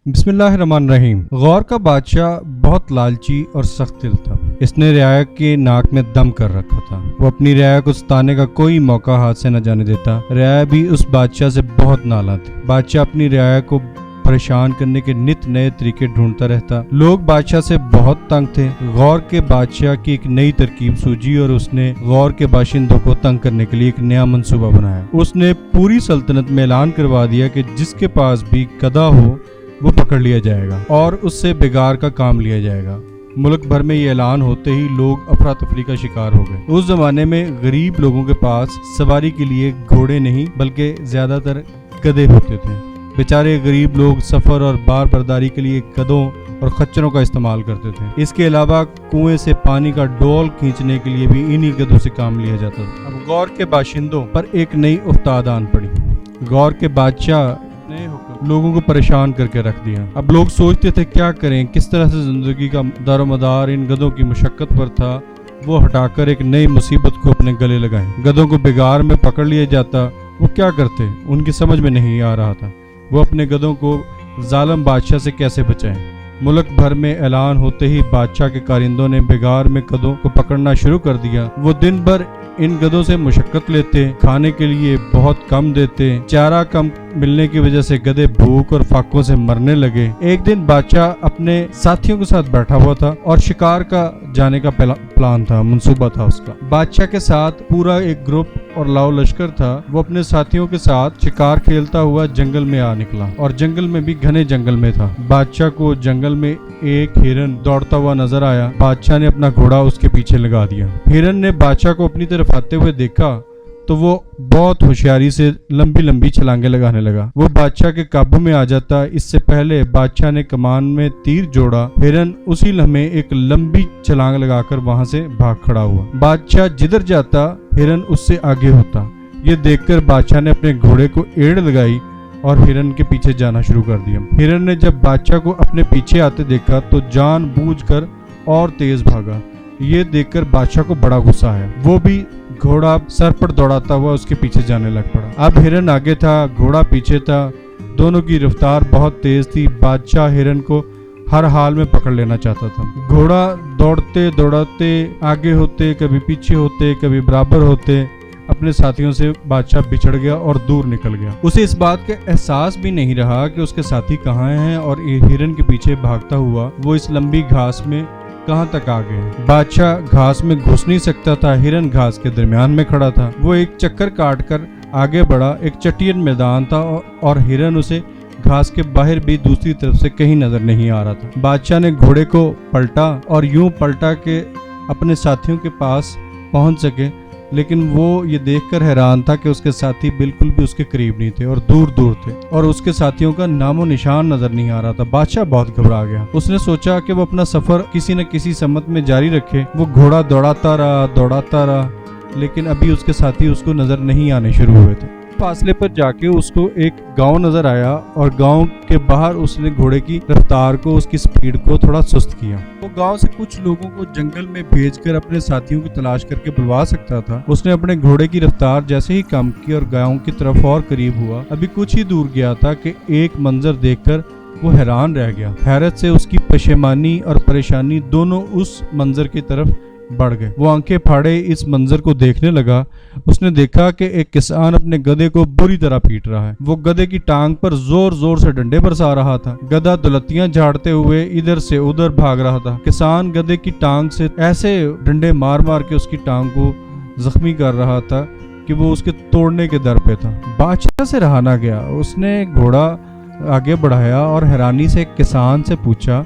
بسم اللہ الرحمن الرحیم۔ غور کا بادشاہ بہت لالچی اور سخت دل تھا۔ اس نے رعایا کے ناک میں دم کر رکھا تھا۔ وہ اپنی رعایا کو ستانے کا کوئی موقع ہاتھ سے نہ جانے دیتا۔ رعایا بھی اس بادشاہ سے بہت نالاں تھی۔ بادشاہ اپنی رعایا کو پریشان کرنے کے نت نئے طریقے ڈھونڈتا رہتا۔ لوگ بادشاہ سے بہت تنگ تھے۔ غور کے بادشاہ کی ایک نئی ترکیب سوجی اور اس نے غور کے باشندوں کو تنگ کرنے کے لیے ایک نیا منصوبہ بنایا۔ اس نے پوری سلطنت میں اعلان کروا دیا کہ جس کے پاس بھی گدھا ہو وہ پکڑ لیا جائے گا اور اس سے بگاڑ کا کام لیا جائے گا۔ ملک بھر میں یہ اعلان ہوتے ہی لوگ افراتفری کا شکار ہو گئے۔ اس زمانے میں غریب لوگوں کے پاس سواری کے لیے گھوڑے نہیں بلکہ زیادہ تر گدھے ہوتے تھے۔ بیچارے غریب لوگ سفر اور بار برداری کے لیے گدھوں اور خچروں کا استعمال کرتے تھے۔ اس کے علاوہ کنویں سے پانی کا ڈول کھینچنے کے لیے بھی انہی گدھوں سے کام لیا جاتا تھا۔ اب غور کے باشندوں پر ایک نئی افتاد آن پڑی۔ غور کے بادشاہ نے لوگوں کو پریشان کر کے رکھ دیا۔ اب لوگ سوچتے تھے کیا کریں، کس طرح سے زندگی کا دار و مدار ان گدھوں کی مشقت پر تھا، وہ ہٹا کر ایک نئی مصیبت کو اپنے گلے لگائیں۔ گدھوں کو بگاڑ میں پکڑ لیا جاتا، وہ کیا کرتے ان کی سمجھ میں نہیں آ رہا تھا۔ وہ اپنے گدھوں کو ظالم بادشاہ سے کیسے بچائیں۔ ملک بھر میں اعلان ہوتے ہی بادشاہ کے کارندوں نے بگاڑ میں گدھوں کو پکڑنا شروع کر دیا۔ وہ دن بھر ان گدھوں سے مشقت لیتے، کھانے کے لیے بہت کم دیتے۔ چارہ کم ملنے کی وجہ سے گدھے بھوک اور فاقوں سے مرنے لگے۔ ایک دن بادشاہ اپنے ساتھیوں کے ساتھ بیٹھا ہوا تھا اور شکار کا جانے کا پلان تھا، منصوبہ تھا اس کا۔ بادشاہ کے ساتھ پورا ایک گروپ اور لاؤ لشکر تھا۔ وہ اپنے ساتھیوں کے ساتھ شکار کھیلتا ہوا جنگل میں آ نکلا اور جنگل میں بھی گھنے جنگل میں تھا۔ بادشاہ کو جنگل میں ایک ہرن دوڑتا ہوا نظر آیا۔ بادشاہ نے اپنا گھوڑا اس کے پیچھے لگا دیا۔ ہرن نے بادشاہ کو اپنی طرف آتے ہوئے دیکھا تو وہ بہت ہوشیاری سے لمبی لمبی چھلانگیں لگانے لگا۔ وہ بادشاہ کے قابو میں آ جاتا۔ اس سے پہلے بادشاہ نے کمان میں تیر جوڑا، ہرن اسی لمحے ایک لمبی چھلانگ لگا کر وہاں سے بھاگ کھڑا ہوا۔ بادشاہ جدھر جاتا ہرن اس سے آگے ہوتا۔ یہ دیکھ کر بادشاہ نے اپنے گھوڑے کو ایڑ لگائی اور ہرن کے پیچھے جانا شروع کر دیا۔ ہرن نے جب بادشاہ کو اپنے پیچھے آتے دیکھا تو جان بوجھ کر اور تیز بھاگا۔ یہ دیکھ کر بادشاہ کو بڑا غصہ آیا۔ وہ بھی گھوڑا سر پر دوڑاتا ہوا اس کے پیچھے جانے لگ پڑا۔ اب ہرن آگے تھا، گھوڑا پیچھے تھا، دونوں کی رفتار بہت تیز تھی۔ بادشاہ ہرن کو ہر حال میں پکڑ لینا چاہتا تھا۔ گھوڑا دوڑتے دوڑتے آگے ہوتے، کبھی پیچھے ہوتے، کبھی برابر ہوتے، اپنے ساتھیوں سے بادشاہ بچھڑ گیا اور دور نکل گیا۔ اسے اس بات کا احساس بھی نہیں رہا کہ اس کے ساتھی کہاں ہیں اور ہرن کے پیچھے بھاگتا ہوا وہ اس لمبی گھاس میں کہاں تک آ گئے۔ بادشاہ گھاس میں گھس نہیں سکتا تھا، ہرن گھاس کے درمیان میں کھڑا تھا۔ وہ ایک چکر کاٹ کر آگے بڑھا، ایک چٹین میدان تھا اور ہرن اسے گھاس کے باہر بھی دوسری طرف سے کہیں نظر نہیں آ رہا تھا۔ بادشاہ نے گھوڑے کو پلٹا اور یوں پلٹا کہ اپنے ساتھیوں کے پاس پہنچ سکے، لیکن وہ یہ دیکھ کر حیران تھا کہ اس کے ساتھی بالکل بھی اس کے قریب نہیں تھے اور دور دور تھے اور اس کے ساتھیوں کا نام و نشان نظر نہیں آ رہا تھا۔ بادشاہ بہت گھبرا گیا۔ اس نے سوچا کہ وہ اپنا سفر کسی نہ کسی سمت میں جاری رکھے۔ وہ گھوڑا دوڑاتا رہا لیکن ابھی اس کے ساتھی اس کو نظر نہیں آنے شروع ہوئے تھے۔ فاصلے پر جا کے اس کو ایک گاؤں نظر آیا اور گاؤں کے باہر اس نے گھوڑے کی رفتار کو، اس کی سپیڈ کو تھوڑا سست کیا۔ وہ گاؤں سے کچھ لوگوں کو جنگل میں بھیج کر اپنے ساتھیوں کی تلاش کر کے بلوا سکتا تھا۔ اس نے اپنے گھوڑے کی رفتار جیسے ہی کم کی اور گاؤں کی طرف اور قریب ہوا، ابھی کچھ ہی دور گیا تھا کہ ایک منظر دیکھ کر وہ حیران رہ گیا۔ حیرت سے اس کی پشیمانی اور پریشانی دونوں اس منظر کی طرف بڑھ گئے۔ وہ آنکھیں پھاڑے اس منظر کو دیکھنے لگا۔ اس نے دیکھا کہ ایک کسان اپنے گدھے کو بری طرح پیٹ رہا ہے۔ وہ گدھے کی ٹانگ پر زور زور سے ڈنڈے برسا رہا تھا۔ گدھا دلتیاں جھاڑتے ہوئے ادھر سے ادھر بھاگ رہا تھا۔ کسان گدھے کی ٹانگ سے ایسے ڈنڈے مار مار کے اس کی ٹانگ کو زخمی کر رہا تھا کہ وہ اس کے توڑنے کے در پہ تھا۔ بادشاہ سے رہا نہ گیا۔ اس نے گھوڑا آگے بڑھایا اور حیرانی سے کسان سے پوچھا،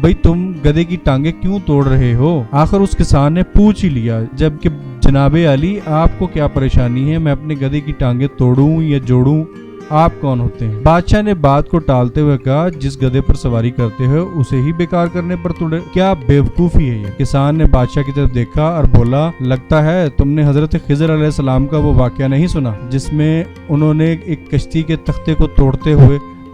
بھئی تم گدھے کی ٹانگیں کیوں توڑ رہے ہو؟ آخر اس کسان نے پوچھ ہی لیا، جبکہ جناب علی آپ کو کیا پریشانی ہے، میں اپنے گدھے کی ٹانگیں توڑوں یا جوڑوں، آپ کون ہوتے ہیں؟ بادشاہ نے بات کو ٹالتے ہوئے کہا، جس گدھے پر سواری کرتے ہو اسے ہی بیکار کرنے پر تڑے، کیا بیوقوفی ہے یہ؟ کسان نے بادشاہ کی طرف دیکھا اور بولا، لگتا ہے تم نے حضرت خضر علیہ السلام کا وہ واقعہ نہیں سنا جس میں انہوں نے ایک کشتی کے تختے کو توڑتے ہوئے